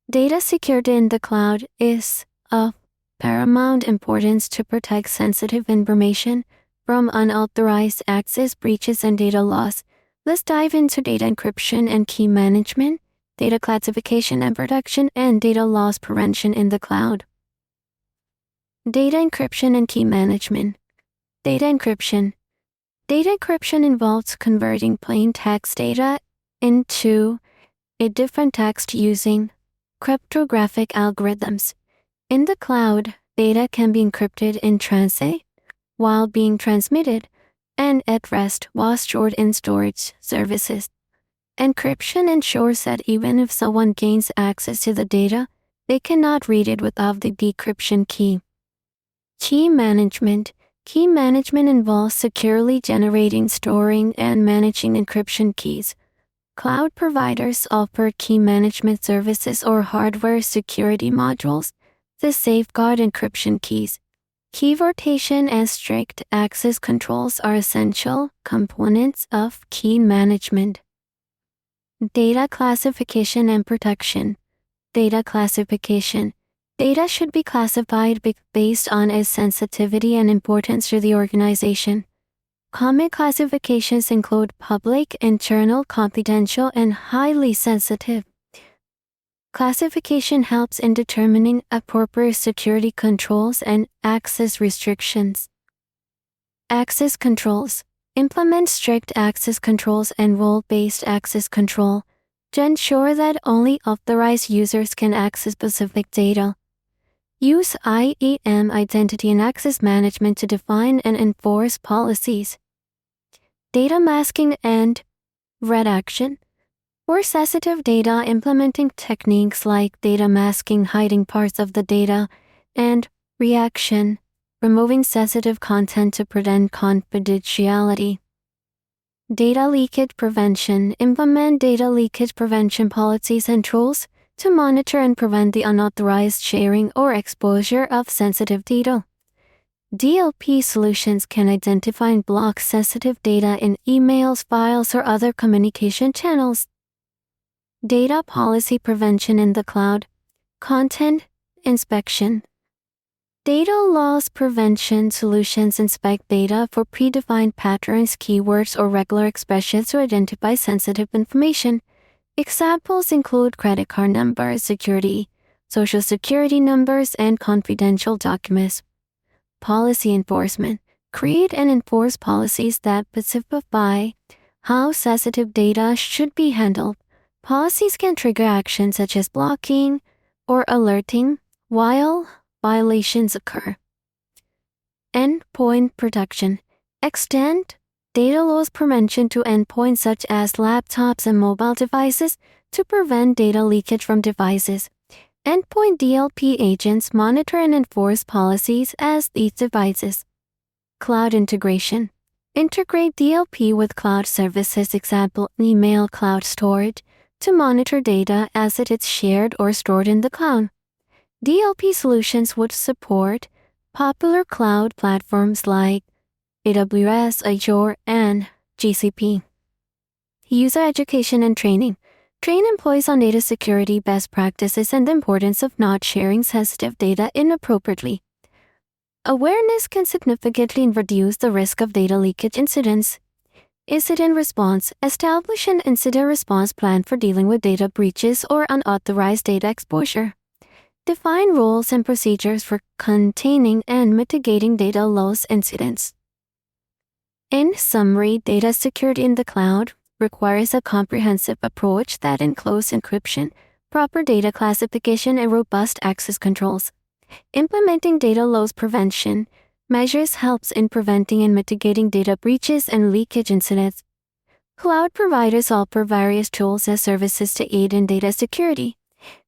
Data security in the cloud is of paramount importance to protect sensitive information from unauthorized access, breaches, and data loss. Let's dive into data encryption and key management, data classification and protection, and data loss prevention in the cloud. Data encryption and key management. Data encryption. Data encryption involves converting plain text data into a different text using cryptographic algorithms. In the cloud, data can be encrypted in transit while being transmitted and at rest while stored in storage services. Encryption ensures that even if someone gains access to the data, they cannot read it without the decryption key. Key management. Key management involves securely generating, storing, and managing encryption keys. Cloud providers offer key management services or hardware security modules to safeguard encryption keys. Key rotation and strict access controls are essential components of key management. Data classification and protection. Data classification. Data should be classified based on its sensitivity and importance to the organization. Common classifications include public, internal, confidential, and highly sensitive. Classification helps in determining appropriate security controls and access restrictions. Access controls. Implement strict access controls and role-based access control to ensure that only authorized users can access specific data. Use IAM identity and access management to define and enforce policies. Data masking and redaction. For sensitive data, implementing techniques like data masking, hiding parts of the data, and redaction, removing sensitive content to prevent confidentiality. Data leakage prevention. Implement data leakage prevention policies and tools to monitor and prevent the unauthorized sharing or exposure of sensitive data. DLP solutions can identify and block sensitive data in emails, files, or other communication channels. Data policy prevention in the cloud. Content inspection. Data loss prevention solutions inspect data for predefined patterns, keywords, or regular expressions to identify sensitive information. Examples include credit card numbers, social security numbers, and confidential documents. Policy enforcement. Create and enforce policies that specify how sensitive data should be handled. Policies can trigger actions such as blocking or alerting while violations occur. Endpoint protection. Extend data loss prevention to endpoints such as laptops and mobile devices to prevent data leakage from devices. Endpoint DLP agents monitor and enforce policies as these devices. Cloud integration. Integrate DLP with cloud services, example email cloud storage, to monitor data as it is shared or stored in the cloud. DLP solutions would support popular cloud platforms like AWS, Azure, and GCP. User education and training. Train employees on data security best practices and the importance of not sharing sensitive data inappropriately. Awareness can significantly reduce the risk of data leakage incidents. Incident response. Establish an incident response plan for dealing with data breaches or unauthorized data exposure. Define rules and procedures for containing and mitigating data loss incidents. In summary, data security in the cloud requires a comprehensive approach that includes encryption, proper data classification, and robust access controls. Implementing data loss prevention measures helps in preventing and mitigating data breaches and leakage incidents. Cloud providers offer various tools and services to aid in data security,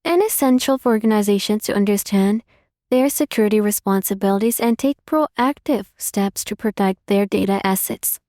and essential for organizations to understand their security responsibilities and take proactive steps to protect their data assets.